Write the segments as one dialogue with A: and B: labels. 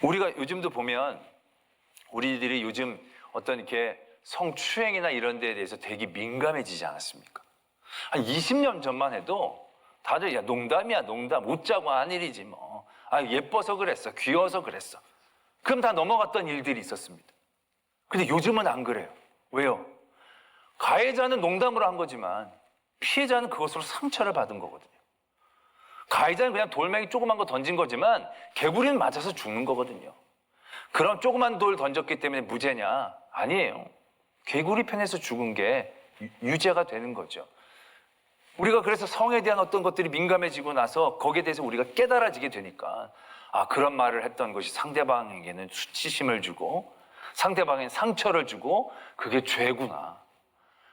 A: 우리가 요즘도 보면 우리들이 요즘 어떤 이렇게 성추행이나 이런 데에 대해서 되게 민감해지지 않았습니까? 한 20년 전만 해도 다들 야 농담이야 농담 웃자고 한 일이지 뭐. 아 예뻐서 그랬어 귀여워서 그랬어. 그럼 다 넘어갔던 일들이 있었습니다. 근데 요즘은 안 그래요. 왜요? 가해자는 농담으로 한 거지만 피해자는 그것으로 상처를 받은 거거든요. 가해자는 그냥 돌멩이 조그만 거 던진 거지만 개구리는 맞아서 죽는 거거든요. 그럼 조그만 돌 던졌기 때문에 무죄냐? 아니에요. 개구리 편에서 죽은 게 유죄가 되는 거죠. 우리가 그래서 성에 대한 어떤 것들이 민감해지고 나서 거기에 대해서 우리가 깨달아지게 되니까 아 그런 말을 했던 것이 상대방에게는 수치심을 주고 상대방에게 상처를 주고 그게 죄구나.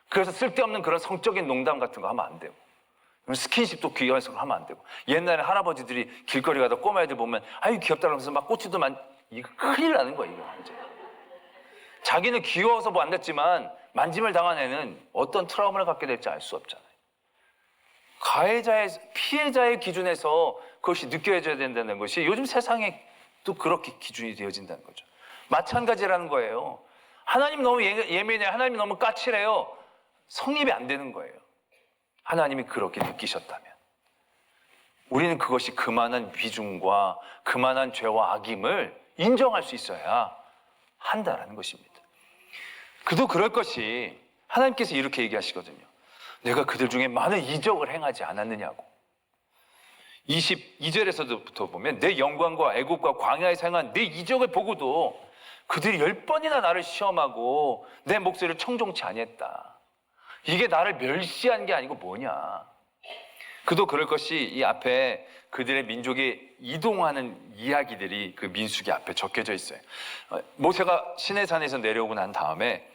A: 그래서 쓸데없는 그런 성적인 농담 같은 거 하면 안 되고 스킨십도 귀여워서 하면 안 되고 옛날에 할아버지들이 길거리 가다 꼬마 애들 보면 아유 귀엽다 그러면서 막 꼬치도 이거 큰일 나는 거야 이거 이제. 자기는 귀여워서 뭐 안 됐지만 만짐을 당한 애는 어떤 트라우마를 갖게 될지 알 수 없잖아요. 가해자의 피해자의 기준에서 그것이 느껴져야 된다는 것이 요즘 세상에 또 그렇게 기준이 되어진다는 거죠. 마찬가지라는 거예요. 하나님 너무 예민해, 하나님이 너무 까칠해요. 성립이 안 되는 거예요. 하나님이 그렇게 느끼셨다면 우리는 그것이 그만한 비중과 그만한 죄와 악임을 인정할 수 있어야 한다라는 것입니다. 그도 그럴 것이 하나님께서 이렇게 얘기하시거든요. 내가 그들 중에 많은 이적을 행하지 않았느냐고. 22절에서부터 보면 내 영광과 애국과 광야에서 행한 내 이적을 보고도 그들이 10번이나 나를 시험하고 내 목소리를 청종치 아니했다. 이게 나를 멸시한 게 아니고 뭐냐. 그도 그럴 것이 이 앞에 그들의 민족이 이동하는 이야기들이 그 민수기 앞에 적혀져 있어요. 모세가 시내산에서 내려오고 난 다음에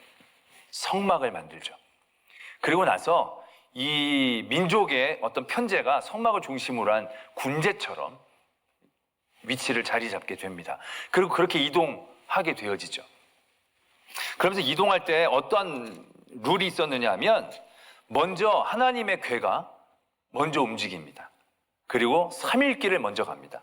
A: 성막을 만들죠. 그리고 나서 이 민족의 어떤 편제가 성막을 중심으로 한 군제처럼 위치를 자리 잡게 됩니다. 그리고 그렇게 이동하게 되어지죠. 그러면서 이동할 때 어떤 룰이 있었느냐 하면 먼저 하나님의 궤가 먼저 움직입니다. 그리고 3일길을 먼저 갑니다.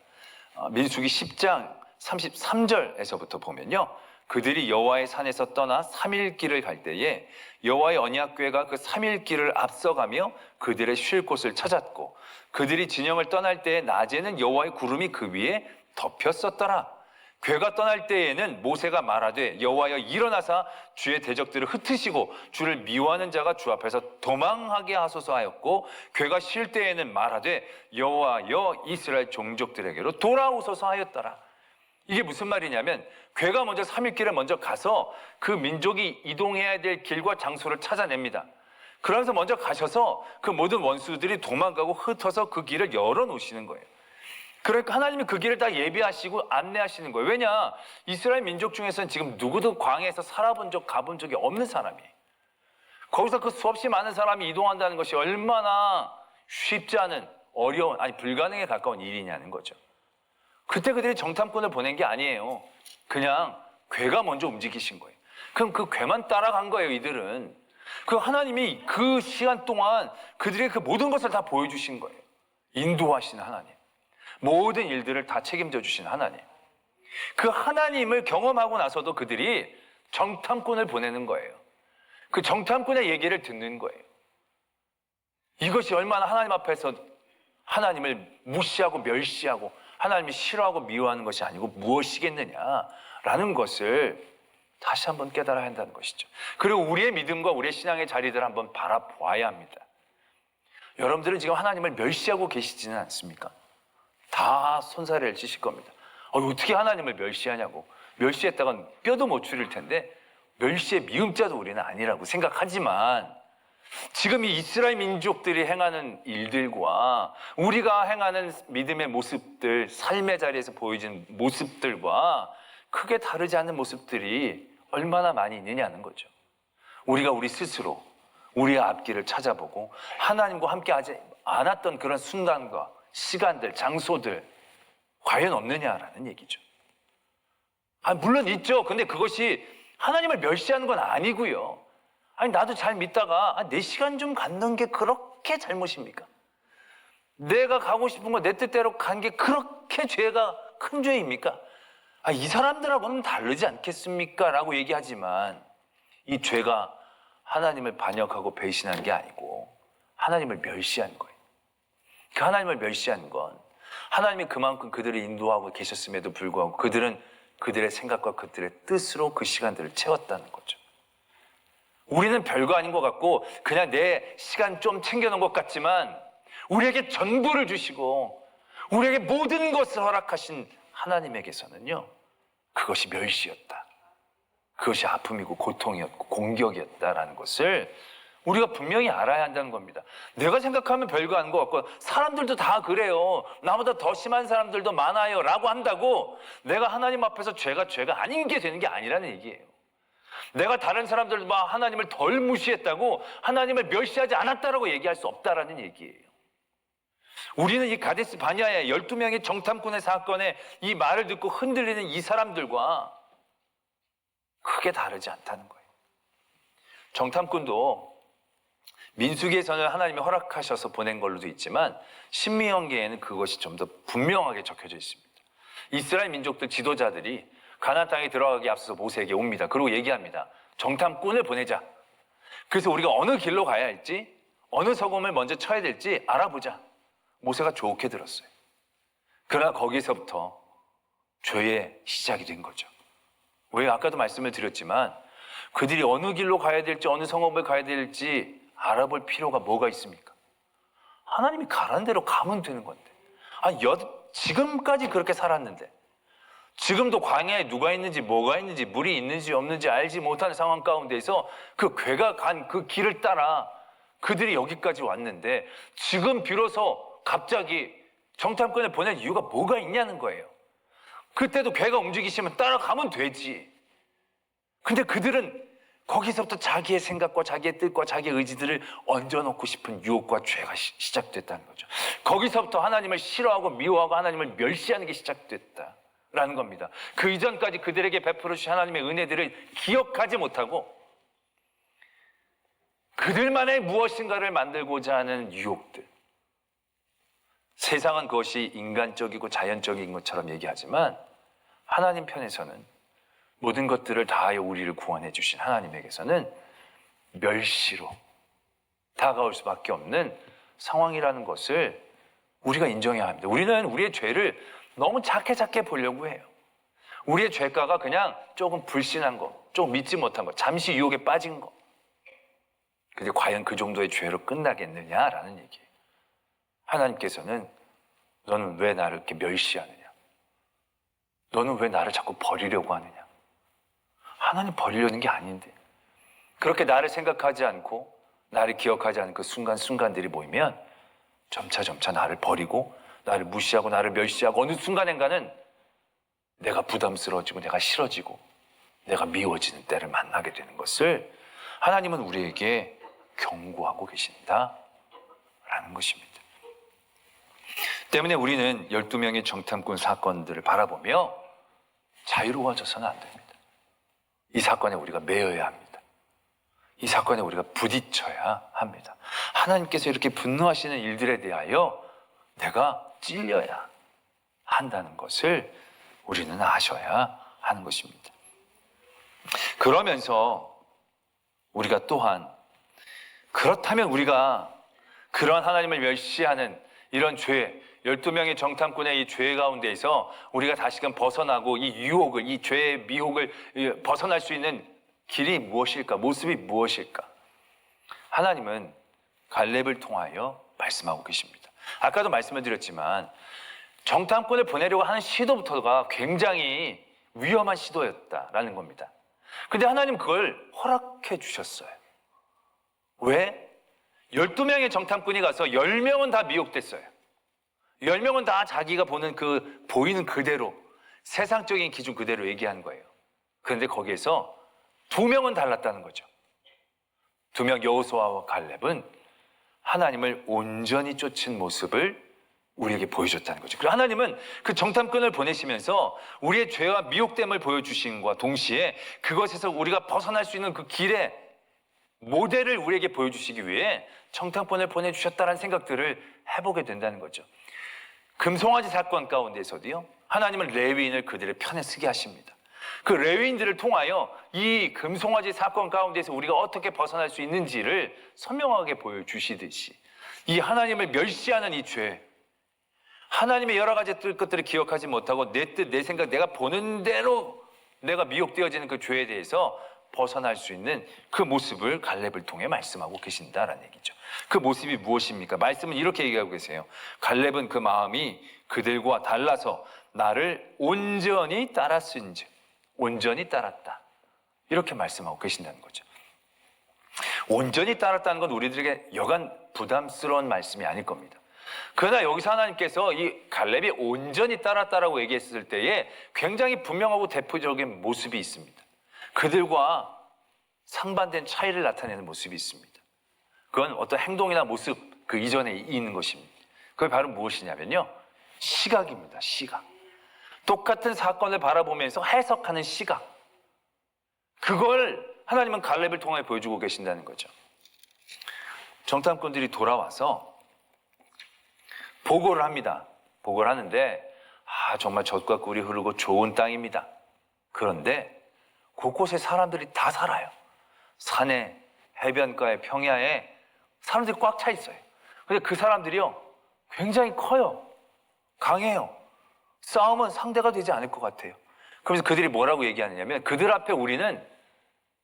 A: 민수기 10장 33절에서부터 보면요. 그들이 여호와의 산에서 떠나 3일길을 갈 때에 여호와의 언약궤가 그 3일길을 앞서가며 그들의 쉴 곳을 찾았고 그들이 진영을 떠날 때에 낮에는 여호와의 구름이 그 위에 덮였었더라. 궤가 떠날 때에는 모세가 말하되 여호와여 일어나사 주의 대적들을 흩으시고 주를 미워하는 자가 주 앞에서 도망하게 하소서 하였고 궤가 쉴 때에는 말하되 여호와여 이스라엘 종족들에게로 돌아오소서 하였더라. 이게 무슨 말이냐면 궤가 먼저 3일길을 먼저 가서 그 민족이 이동해야 될 길과 장소를 찾아냅니다. 그러면서 먼저 가셔서 그 모든 원수들이 도망가고 흩어서 그 길을 열어놓으시는 거예요. 그러니까 하나님이 그 길을 다 예비하시고 안내하시는 거예요. 왜냐? 이스라엘 민족 중에서는 지금 누구도 광야에서 살아본 적, 가본 적이 없는 사람이에요. 거기서 그 수없이 많은 사람이 이동한다는 것이 얼마나 쉽지 않은 어려운, 아니 불가능에 가까운 일이냐는 거죠. 그때 그들이 정탐꾼을 보낸 게 아니에요. 그냥 궤가 먼저 움직이신 거예요. 그럼 그 궤만 따라간 거예요, 이들은. 그 하나님이 그 시간 동안 그들의 그 모든 것을 다 보여주신 거예요. 인도하시는 하나님. 모든 일들을 다 책임져 주신 하나님. 그 하나님을 경험하고 나서도 그들이 정탐꾼을 보내는 거예요. 그 정탐꾼의 얘기를 듣는 거예요. 이것이 얼마나 하나님 앞에서 하나님을 무시하고 멸시하고 하나님이 싫어하고 미워하는 것이 아니고 무엇이겠느냐라는 것을 다시 한번 깨달아야 한다는 것이죠. 그리고 우리의 믿음과 우리의 신앙의 자리들을 한번 바라보아야 합니다. 여러분들은 지금 하나님을 멸시하고 계시지는 않습니까? 다 손사래를 치실 겁니다. 어떻게 하나님을 멸시하냐고. 멸시했다간 뼈도 못 추릴 텐데 멸시의 미음자도 우리는 아니라고 생각하지만 지금 이 이스라엘 민족들이 행하는 일들과 우리가 행하는 믿음의 모습들, 삶의 자리에서 보여지는 모습들과 크게 다르지 않은 모습들이 얼마나 많이 있느냐는 거죠. 우리가 우리 스스로 우리의 앞길을 찾아보고 하나님과 함께 하지 않았던 그런 순간과 시간들, 장소들 과연 없느냐라는 얘기죠. 물론 있죠. 근데 그것이 하나님을 멸시하는 건 아니고요. 나도 잘 믿다가 내 시간 좀 갖는 게 그렇게 잘못입니까? 내가 가고 싶은 거 내 뜻대로 간 게 그렇게 죄가 큰 죄입니까? 이 사람들하고는 다르지 않겠습니까? 라고 얘기하지만 이 죄가 하나님을 반역하고 배신한 게 아니고 하나님을 멸시한 거예요. 그 하나님을 멸시한 건 하나님이 그만큼 그들을 인도하고 계셨음에도 불구하고 그들은 그들의 생각과 그들의 뜻으로 그 시간들을 채웠다는 거죠. 우리는 별거 아닌 것 같고 그냥 내 시간 좀 챙겨놓은 것 같지만 우리에게 전부를 주시고 우리에게 모든 것을 허락하신 하나님에게서는요, 그것이 멸시였다. 그것이 아픔이고 고통이었고 공격이었다라는 것을 우리가 분명히 알아야 한다는 겁니다. 내가 생각하면 별거 아닌 것 같고 사람들도 다 그래요. 나보다 더 심한 사람들도 많아요 라고 한다고 내가 하나님 앞에서 죄가 아닌 게 되는 게 아니라는 얘기예요. 내가 다른 사람들과 하나님을 덜 무시했다고 하나님을 멸시하지 않았다라고 얘기할 수 없다라는 얘기예요. 우리는 이 가데스 바냐의 12명의 정탐꾼의 사건에 이 말을 듣고 흔들리는 이 사람들과 크게 다르지 않다는 거예요. 정탐꾼도 민수기에서는 하나님이 허락하셔서 보낸 걸로도 있지만 신명기에는 그것이 좀 더 분명하게 적혀져 있습니다. 이스라엘 민족들 지도자들이 가나안 땅에 들어가기 앞서서 모세에게 옵니다. 그리고 얘기합니다. 정탐꾼을 보내자. 그래서 우리가 어느 길로 가야 할지, 어느 소금을 먼저 쳐야 될지 알아보자. 모세가 좋게 들었어요. 그러나 거기서부터 죄의 시작이 된 거죠. 왜? 아까도 말씀을 드렸지만 그들이 어느 길로 가야 될지, 어느 성읍을 가야 될지 알아볼 필요가 뭐가 있습니까? 하나님이 가라는 대로 가면 되는 건데. 지금까지 그렇게 살았는데 지금도 광야에 누가 있는지 뭐가 있는지 물이 있는지 없는지 알지 못하는 상황 가운데서 그 괴가 간 그 길을 따라 그들이 여기까지 왔는데 지금 비로소 갑자기 정탐꾼을 보낼 이유가 뭐가 있냐는 거예요. 그때도 괴가 움직이시면 따라가면 되지. 근데 그들은 거기서부터 자기의 생각과 자기의 뜻과 자기의 의지들을 얹어놓고 싶은 유혹과 죄가 시작됐다는 거죠. 거기서부터 하나님을 싫어하고 미워하고 하나님을 멸시하는 게 시작됐다라는 겁니다. 그 이전까지 그들에게 베풀어 주신 하나님의 은혜들을 기억하지 못하고 그들만의 무엇인가를 만들고자 하는 유혹들. 세상은 그것이 인간적이고 자연적인 것처럼 얘기하지만 하나님 편에서는 모든 것들을 다하여 우리를 구원해 주신 하나님에게서는 멸시로 다가올 수밖에 없는 상황이라는 것을 우리가 인정해야 합니다. 우리는 우리의 죄를 너무 작게 보려고 해요. 우리의 죄가가 그냥 조금 불신한 거, 조금 믿지 못한 거, 잠시 유혹에 빠진 거. 근데 과연 그 정도의 죄로 끝나겠느냐라는 얘기예요. 하나님께서는 너는 왜 나를 이렇게 멸시하느냐? 너는 왜 나를 자꾸 버리려고 하느냐? 하나님 버리려는 게 아닌데 그렇게 나를 생각하지 않고 나를 기억하지 않은 그 순간순간들이 모이면 점차 나를 버리고 나를 무시하고 나를 멸시하고 어느 순간인가는 내가 부담스러워지고 내가 싫어지고 내가 미워지는 때를 만나게 되는 것을 하나님은 우리에게 경고하고 계신다라는 것입니다. 때문에 우리는 12명의 정탐꾼 사건들을 바라보며 자유로워져서는 안 됩니다. 이 사건에 우리가 매여야 합니다. 이 사건에 우리가 부딪혀야 합니다. 하나님께서 이렇게 분노하시는 일들에 대하여 내가 찔려야 한다는 것을 우리는 아셔야 하는 것입니다. 그러면서 우리가 또한 그렇다면 우리가 그런 하나님을 멸시하는 이런 죄, 12명의 정탐꾼의 이 죄 가운데에서 우리가 다시금 벗어나고 이 유혹을, 이 죄의 미혹을 벗어날 수 있는 길이 무엇일까? 모습이 무엇일까? 하나님은 갈렙을 통하여 말씀하고 계십니다. 아까도 말씀을 드렸지만 정탐꾼을 보내려고 하는 시도부터가 굉장히 위험한 시도였다라는 겁니다. 근데 하나님 그걸 허락해 주셨어요. 왜? 12명의 정탐꾼이 가서 10명은 다 미혹됐어요. 10명은 다 자기가 보이는 그대로 세상적인 기준 그대로 얘기한 거예요. 그런데 거기에서 2명은 달랐다는 거죠. 2명 여호수아와 갈렙은 하나님을 온전히 쫓은 모습을 우리에게 보여줬다는 거죠. 그리고 하나님은 그 정탐꾼을 보내시면서 우리의 죄와 미혹됨을 보여주신과 동시에 그것에서 우리가 벗어날 수 있는 그 길의 모델을 우리에게 보여주시기 위해 정탐꾼을 보내주셨다는 생각들을 해보게 된다는 거죠. 금송아지 사건 가운데서도요, 하나님은 레위인을 그들의 편에 서게 하십니다. 그 레위인들을 통하여 이 금송아지 사건 가운데서 우리가 어떻게 벗어날 수 있는지를 선명하게 보여주시듯이 이 하나님을 멸시하는 이 죄, 하나님의 여러 가지 것들을 기억하지 못하고 내 뜻, 내 생각, 내가 보는 대로 내가 미혹되어지는 그 죄에 대해서 벗어날 수 있는 그 모습을 갈렙을 통해 말씀하고 계신다라는 얘기죠. 그 모습이 무엇입니까? 말씀은 이렇게 얘기하고 계세요. 갈렙은 그 마음이 그들과 달라서 나를 온전히 따랐은즉, 온전히 따랐다. 이렇게 말씀하고 계신다는 거죠. 온전히 따랐다는 건 우리들에게 여간 부담스러운 말씀이 아닐 겁니다. 그러나 여기서 하나님께서 이 갈렙이 온전히 따랐다라고 얘기했을 때에 굉장히 분명하고 대표적인 모습이 있습니다. 그들과 상반된 차이를 나타내는 모습이 있습니다. 그건 어떤 행동이나 모습 그 이전에 있는 것입니다. 그게 바로 무엇이냐면요, 시각입니다. 시각. 똑같은 사건을 바라보면서 해석하는 시각, 그걸 하나님은 갈렙을 통해 보여주고 계신다는 거죠. 정탐꾼들이 돌아와서 보고를 합니다. 보고를 하는데 정말 젖과 꿀이 흐르고 좋은 땅입니다. 그런데 곳곳에 사람들이 다 살아요. 산에, 해변가에, 평야에 사람들이 꽉 차 있어요. 근데 그 사람들이요, 굉장히 커요. 강해요. 싸움은 상대가 되지 않을 것 같아요. 그러면서 그들이 뭐라고 얘기하느냐면 그들 앞에 우리는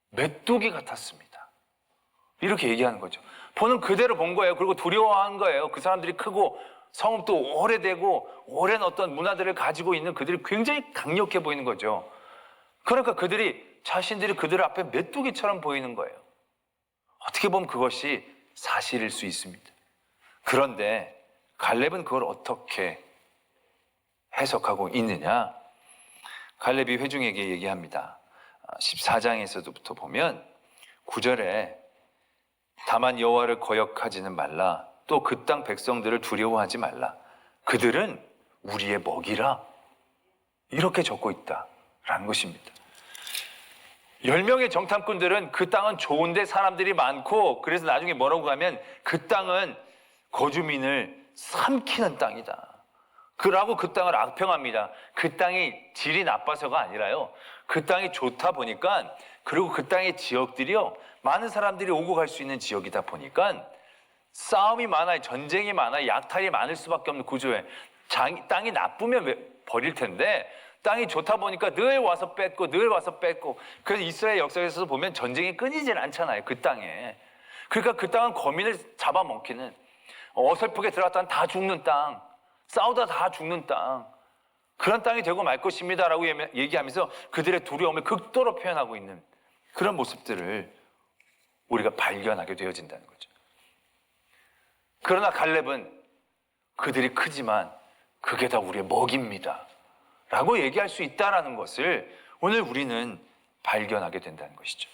A: 메뚜기 같았습니다. 이렇게 얘기하는 거죠. 보는 그대로 본 거예요. 그리고 두려워한 거예요. 그 사람들이 크고 성읍도 오래되고 오랜 어떤 문화들을 가지고 있는 그들이 굉장히 강력해 보이는 거죠. 그러니까 자신들이 그들 앞에 메뚜기처럼 보이는 거예요. 어떻게 보면 그것이 사실일 수 있습니다. 그런데 갈렙은 그걸 어떻게 해석하고 있느냐? 갈렙이 회중에게 얘기합니다. 14장에서부터 보면 9절에 다만 여호와를 거역하지는 말라. 또 그 땅 백성들을 두려워하지 말라. 그들은 우리의 먹이라. 이렇게 적고 있다라는 것입니다. 10명의 정탐꾼들은 그 땅은 좋은데 사람들이 많고 그래서 나중에 뭐라고 하면 그 땅은 거주민을 삼키는 땅이다. 그러고 그 땅을 악평합니다. 그 땅이 질이 나빠서가 아니라요, 그 땅이 좋다 보니까, 그리고 그 땅의 지역들이요, 많은 사람들이 오고 갈 수 있는 지역이다 보니까 싸움이 많아요. 전쟁이 많아요. 약탈이 많을 수밖에 없는 구조에, 땅이 나쁘면 버릴 텐데 땅이 좋다 보니까 늘 와서 뺏고 늘 와서 뺏고, 그래서 이스라엘 역사에서 보면 전쟁이 끊이질 않잖아요. 그 땅에. 그러니까 그 땅은 거민을 잡아먹히는, 어설프게 들어갔다가 다 죽는 땅, 싸우다 다 죽는 땅, 그런 땅이 되고 말 것입니다라고 얘기하면서 그들의 두려움을 극도로 표현하고 있는 그런 모습들을 우리가 발견하게 되어진다는 거죠. 그러나 갈렙은 그들이 크지만 그게 다 우리의 먹입니다 라고 얘기할 수 있다는 것을 오늘 우리는 발견하게 된다는 것이죠.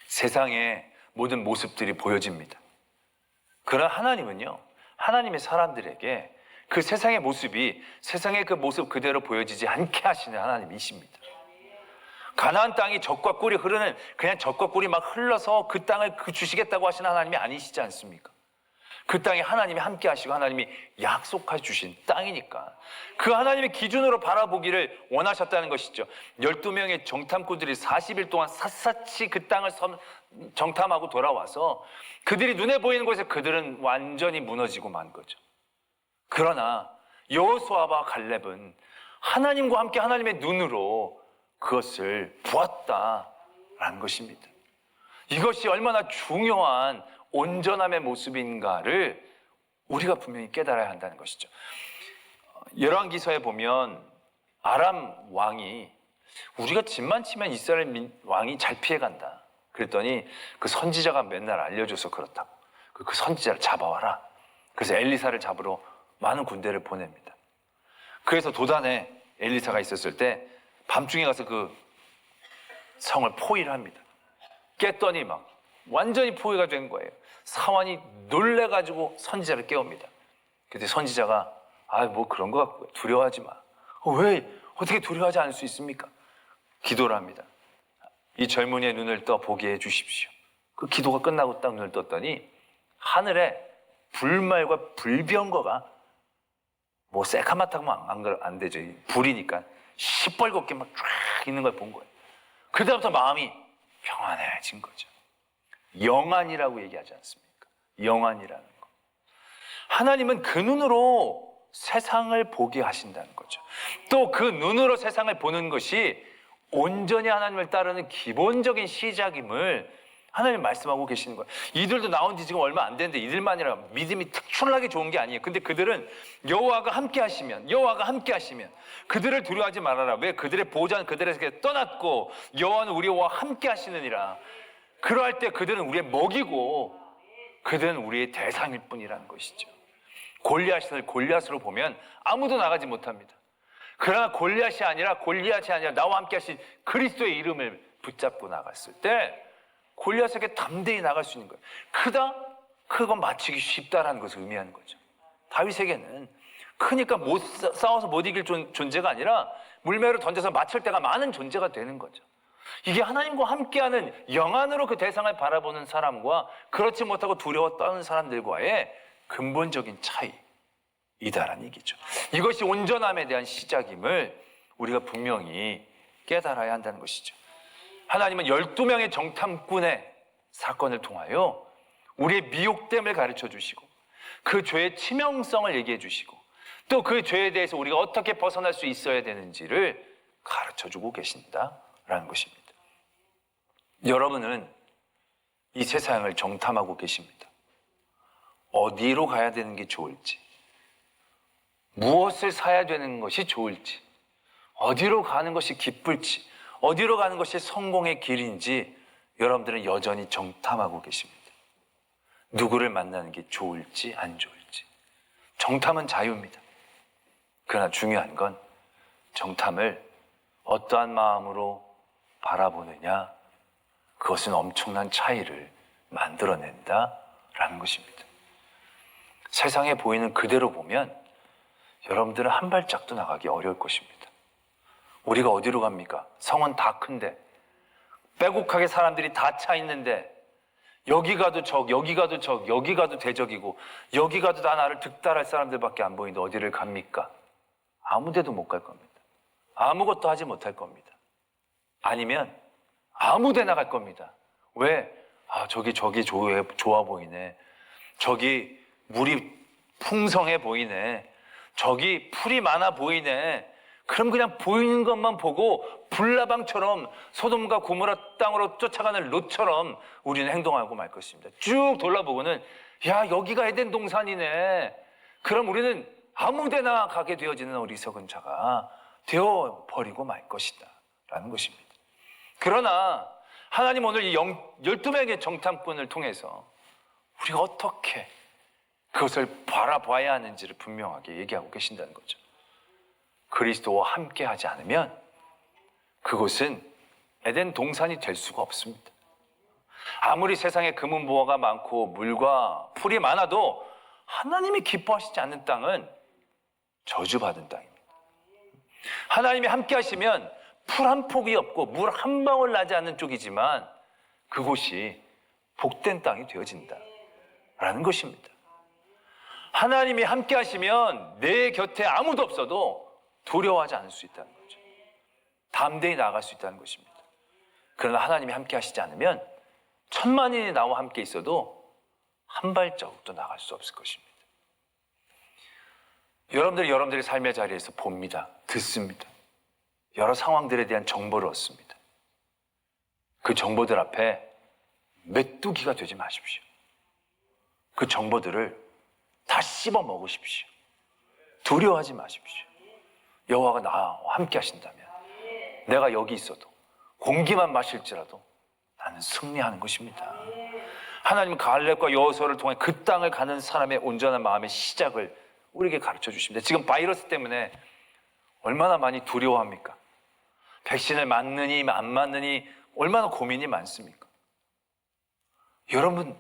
A: 세상의 모든 모습들이 보여집니다. 그러나 하나님은요, 하나님의 사람들에게 그 세상의 모습이 세상의 그 모습 그대로 보여지지 않게 하시는 하나님이십니다. 가나안 땅이 젖과 꿀이 흐르는, 그냥 젖과 꿀이 막 흘러서 그 땅을 주시겠다고 하시는 하나님이 아니시지 않습니까? 그 땅에 하나님이 함께 하시고 하나님이 약속해 주신 땅이니까 그 하나님의 기준으로 바라보기를 원하셨다는 것이죠. 12명의 정탐꾼들이 40일 동안 샅샅이 그 땅을 정탐하고 돌아와서 그들이 눈에 보이는 곳에 그들은 완전히 무너지고 만 거죠. 그러나 여호수아와 갈렙은 하나님과 함께 하나님의 눈으로 그것을 보았다라는 것입니다. 이것이 얼마나 중요한 온전함의 모습인가를 우리가 분명히 깨달아야 한다는 것이죠. 열왕기서에 보면 아람 왕이, 우리가 집만 치면 이스라엘 왕이 잘 피해간다, 그랬더니 그 선지자가 맨날 알려줘서 그렇다고, 그 선지자를 잡아와라. 그래서 엘리사를 잡으러 많은 군대를 보냅니다. 그래서 도단에 엘리사가 있었을 때 밤중에 가서 그 성을 포위를 합니다. 깼더니 막 완전히 포위가 된 거예요. 사환이 놀래가지고 선지자를 깨웁니다. 그때 선지자가 뭐 그런 거 같고요, 두려워하지 마. 왜 어떻게 두려워하지 않을 수 있습니까? 기도를 합니다. 이 젊은이의 눈을 떠 보게 해 주십시오. 그 기도가 끝나고 딱 눈을 떴더니 하늘에 불말과 불병거가 뭐 새카맣다 하면 안 되죠. 불이니까 시뻘겋게 막 쫙 있는 걸 본 거예요. 그다음부터 마음이 평안해진 거죠. 영안이라고 얘기하지 않습니까? 영안이라는 거. 하나님은 그 눈으로 세상을 보게 하신다는 거죠. 또 그 눈으로 세상을 보는 것이 온전히 하나님을 따르는 기본적인 시작임을 하나님 말씀하고 계시는 거예요. 이들도 나온 지 지금 얼마 안 됐는데 이들만이라 믿음이 특출나게 좋은 게 아니에요. 근데 그들은 여호와가 함께 하시면 그들을 두려워하지 말아라. 왜? 그들의 보호자는 그들에게 떠났고 여호와는 우리와 함께 하시느니라. 그러할 때 그들은 우리의 먹이고 그들은 우리의 대상일 뿐이라는 것이죠. 골리앗을 골리앗으로 보면 아무도 나가지 못합니다. 그러나 골리앗이 아니라 나와 함께 하신 그리스도의 이름을 붙잡고 나갔을 때 골리앗에게 담대히 나갈 수 있는 거예요. 크고 맞추기 쉽다라는 것을 의미하는 거죠. 다윗에게는 크니까 싸워서 못 이길 존재가 아니라 물매로 던져서 맞출 때가 많은 존재가 되는 거죠. 이게 하나님과 함께하는 영안으로 그 대상을 바라보는 사람과 그렇지 못하고 두려워 떠는 사람들과의 근본적인 차이이다라는 얘기죠. 이것이 온전함에 대한 시작임을 우리가 분명히 깨달아야 한다는 것이죠. 하나님은 12명의 정탐꾼의 사건을 통하여 우리의 미혹됨을 가르쳐 주시고 그 죄의 치명성을 얘기해 주시고 또 그 죄에 대해서 우리가 어떻게 벗어날 수 있어야 되는지를 가르쳐 주고 계신다라는 것입니다. 여러분은 이 세상을 정탐하고 계십니다. 어디로 가야 되는 게 좋을지, 무엇을 사야 되는 것이 좋을지, 어디로 가는 것이 기쁠지, 어디로 가는 것이 성공의 길인지 여러분들은 여전히 정탐하고 계십니다. 누구를 만나는 게 좋을지 안 좋을지. 정탐은 자유입니다. 그러나 중요한 건 정탐을 어떠한 마음으로 바라보느냐, 그것은 엄청난 차이를 만들어낸다라는 것입니다. 세상에 보이는 그대로 보면 여러분들은 한 발짝도 나가기 어려울 것입니다. 우리가 어디로 갑니까? 성은 다 큰데 빼곡하게 사람들이 다 차 있는데 여기 가도 적, 여기 가도 적, 여기 가도 대적이고 여기 가도 다 나를 득달할 사람들밖에 안 보이는데 어디를 갑니까? 아무 데도 못 갈 겁니다. 아무것도 하지 못할 겁니다. 아니면 아무 데나 갈 겁니다. 왜? 저기 좋아 보이네. 저기 물이 풍성해 보이네. 저기 풀이 많아 보이네. 그럼 그냥 보이는 것만 보고 불나방처럼 소돔과 고모라 땅으로 쫓아가는 롯처럼 우리는 행동하고 말 것입니다. 쭉 돌아보고는 여기가 에덴 동산이네. 그럼 우리는 아무 데나 가게 되어지는 어리석은 자가 되어버리고 말 것이다 라는 것입니다. 그러나 하나님 오늘 이 12명의 정탐꾼을 통해서 우리가 어떻게 그것을 바라봐야 하는지를 분명하게 얘기하고 계신다는 거죠. 그리스도와 함께 하지 않으면 그곳은 에덴 동산이 될 수가 없습니다. 아무리 세상에 금은보화가 많고 물과 풀이 많아도 하나님이 기뻐하시지 않는 땅은 저주받은 땅입니다. 하나님이 함께 하시면 풀 한 폭이 없고 물 한 방울 나지 않는 쪽이지만 그곳이 복된 땅이 되어진다라는 것입니다. 하나님이 함께 하시면 내 곁에 아무도 없어도 두려워하지 않을 수 있다는 거죠. 담대히 나아갈 수 있다는 것입니다. 그러나 하나님이 함께 하시지 않으면 10,000,000인이 나와 함께 있어도 한 발자국도 나갈 수 없을 것입니다. 여러분들의 삶의 자리에서 봅니다. 듣습니다. 여러 상황들에 대한 정보를 얻습니다. 그 정보들 앞에 메뚜기가 되지 마십시오. 그 정보들을 다 씹어 먹으십시오. 두려워하지 마십시오. 여호와가 나와 함께 하신다면 내가 여기 있어도 공기만 마실지라도 나는 승리하는 것입니다. 하나님은 갈렙과 여호수아를 통해 그 땅을 가는 사람의 온전한 마음의 시작을 우리에게 가르쳐 주십니다. 지금 바이러스 때문에 얼마나 많이 두려워합니까? 백신을 맞느니 안 맞느니 얼마나 고민이 많습니까? 여러분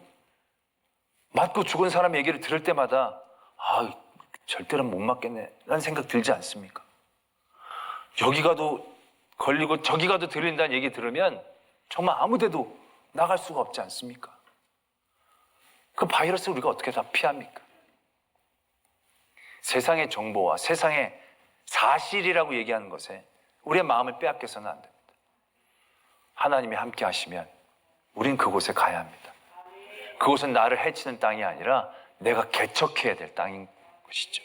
A: 맞고 죽은 사람 얘기를 들을 때마다 절대로 못 맞겠네 라는 생각 들지 않습니까? 여기 가도 걸리고 저기 가도 들린다는 얘기 들으면 정말 아무 데도 나갈 수가 없지 않습니까? 그 바이러스를 우리가 어떻게 다 피합니까? 세상의 정보와 세상의 사실이라고 얘기하는 것에 우리의 마음을 빼앗겨서는 안 됩니다. 하나님이 함께 하시면 우린 그곳에 가야 합니다. 그곳은 나를 해치는 땅이 아니라 내가 개척해야 될 땅인 것이죠.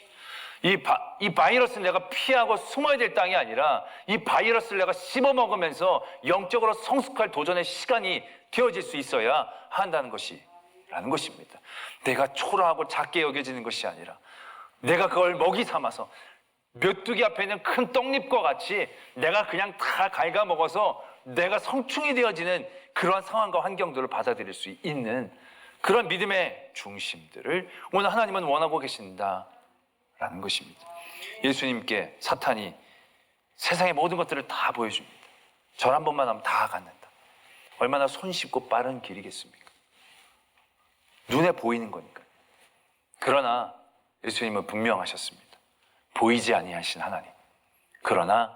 A: 이 바이러스는 내가 피하고 숨어야 될 땅이 아니라 이 바이러스를 내가 씹어먹으면서 영적으로 성숙할 도전의 시간이 되어질 수 있어야 한다는 것이라는 것입니다. 내가 초라하고 작게 여겨지는 것이 아니라 내가 그걸 먹이 삼아서 메뚜기 앞에 있는 큰 떡잎과 같이 내가 그냥 다 갉아먹어서 내가 성충이 되어지는 그러한 상황과 환경들을 받아들일 수 있는 그런 믿음의 중심들을 오늘 하나님은 원하고 계신다라는 것입니다. 예수님께 사탄이 세상의 모든 것들을 다 보여줍니다. 절 한 번만 하면 다 갖는다. 얼마나 손쉽고 빠른 길이겠습니까? 눈에 보이는 거니까요. 그러나 예수님은 분명하셨습니다. 보이지 아니하신 하나님, 그러나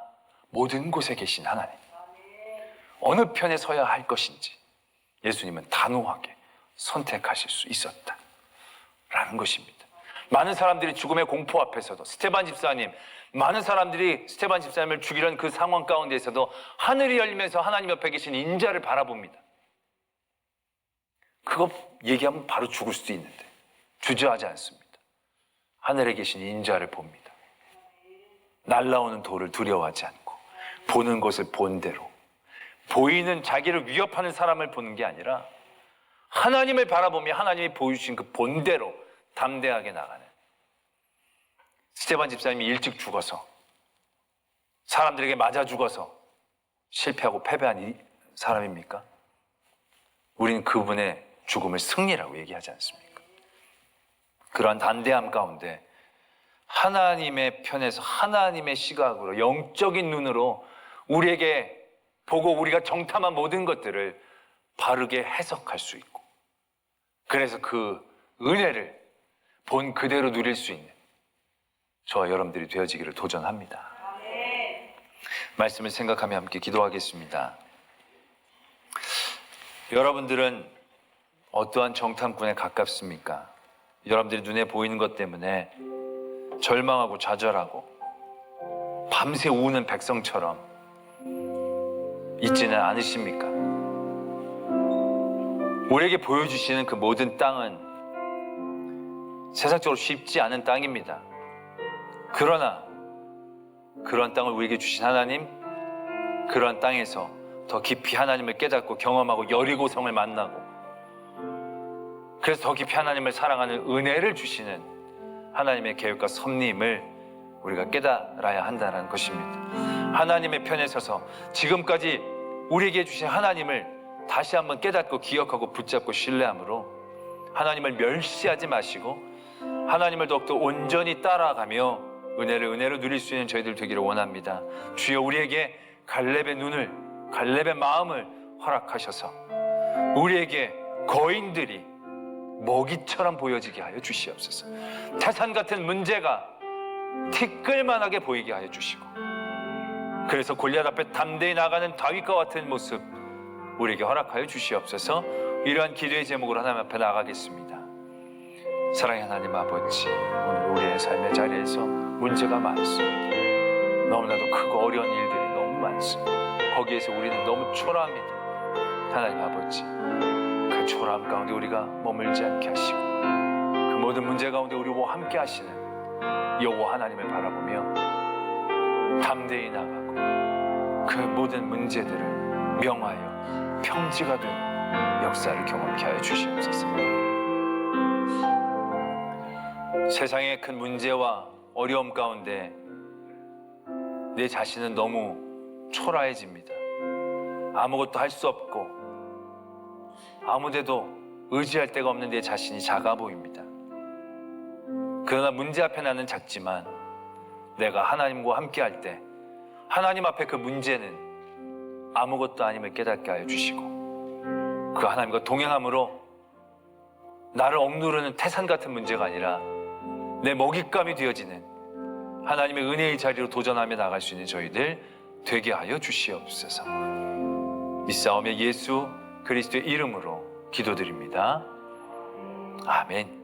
A: 모든 곳에 계신 하나님, 어느 편에 서야 할 것인지 예수님은 단호하게 선택하실 수 있었다라는 것입니다. 많은 사람들이 죽음의 공포 앞에서도 스테반 집사님, 많은 사람들이 스테반 집사님을 죽이려는 그 상황 가운데에서도 하늘이 열리면서 하나님 옆에 계신 인자를 바라봅니다. 그거 얘기하면 바로 죽을 수도 있는데 주저하지 않습니다. 하늘에 계신 인자를 봅니다. 날라오는 돌을 두려워하지 않고 보는 것을 본 대로, 보이는 자기를 위협하는 사람을 보는 게 아니라 하나님을 바라보며 하나님이 보여주신 그 본대로 담대하게 나가는, 스테반 집사님이 일찍 죽어서 사람들에게 맞아 죽어서 실패하고 패배한 이 사람입니까? 우리는 그분의 죽음을 승리라고 얘기하지 않습니까? 그러한 담대함 가운데 하나님의 편에서 하나님의 시각으로, 영적인 눈으로 우리에게 보고 우리가 정탐한 모든 것들을 바르게 해석할 수 있고, 그래서 그 은혜를 본 그대로 누릴 수 있는 저와 여러분들이 되어지기를 도전합니다. 말씀을 생각하며 함께 기도하겠습니다. 여러분들은 어떠한 정탐꾼에 가깝습니까? 여러분들이 눈에 보이는 것 때문에 절망하고 좌절하고 밤새 우는 백성처럼 있지는 않으십니까? 우리에게 보여주시는 그 모든 땅은 세상적으로 쉽지 않은 땅입니다. 그러나 그런 땅을 우리에게 주신 하나님, 그런 땅에서 더 깊이 하나님을 깨닫고 경험하고 여리고성을 만나고, 그래서 더 깊이 하나님을 사랑하는 은혜를 주시는 하나님의 계획과 섭리임을 우리가 깨달아야 한다는 것입니다. 하나님의 편에 서서 지금까지 우리에게 주신 하나님을 다시 한번 깨닫고 기억하고 붙잡고 신뢰함으로 하나님을 멸시하지 마시고 하나님을 더욱더 온전히 따라가며 은혜로 누릴 수 있는 저희들 되기를 원합니다. 주여, 우리에게 갈렙의 눈을, 갈렙의 마음을 허락하셔서 우리에게 거인들이 먹이처럼 보여지게 하여 주시옵소서. 태산 같은 문제가 티끌만하게 보이게 하여 주시고, 그래서 골리앗 앞에 담대히 나가는 다윗과 같은 모습 우리에게 허락하여 주시옵소서. 이러한 기도의 제목으로 하나님 앞에 나가겠습니다. 사랑의 하나님 아버지, 오늘 우리의 삶의 자리에서 문제가 많습니다. 너무나도 크고 어려운 일들이 너무 많습니다. 거기에서 우리는 너무 초라합니다. 하나님 아버지, 그 초라함 가운데 우리가 머물지 않게 하시고 그 모든 문제 가운데 우리와 함께 하시는 여호와 하나님을 바라보며 담대히 나가고 그 모든 문제들을 명하여 평지가 되는 역사를 경험케 하여 주시옵소서. 세상의 큰 문제와 어려움 가운데 내 자신은 너무 초라해집니다. 아무것도 할 수 없고 아무데도 의지할 데가 없는 내 자신이 작아 보입니다. 그러나 문제 앞에 나는 작지만 내가 하나님과 함께 할 때 하나님 앞에 그 문제는 아무것도 아님을 깨닫게 하여 주시고, 그 하나님과 동행함으로 나를 억누르는 태산 같은 문제가 아니라 내 먹잇감이 되어지는 하나님의 은혜의 자리로 도전하며 나갈 수 있는 저희들 되게 하여 주시옵소서. 믿사오며 예수 그리스도의 이름으로 기도드립니다. 아멘.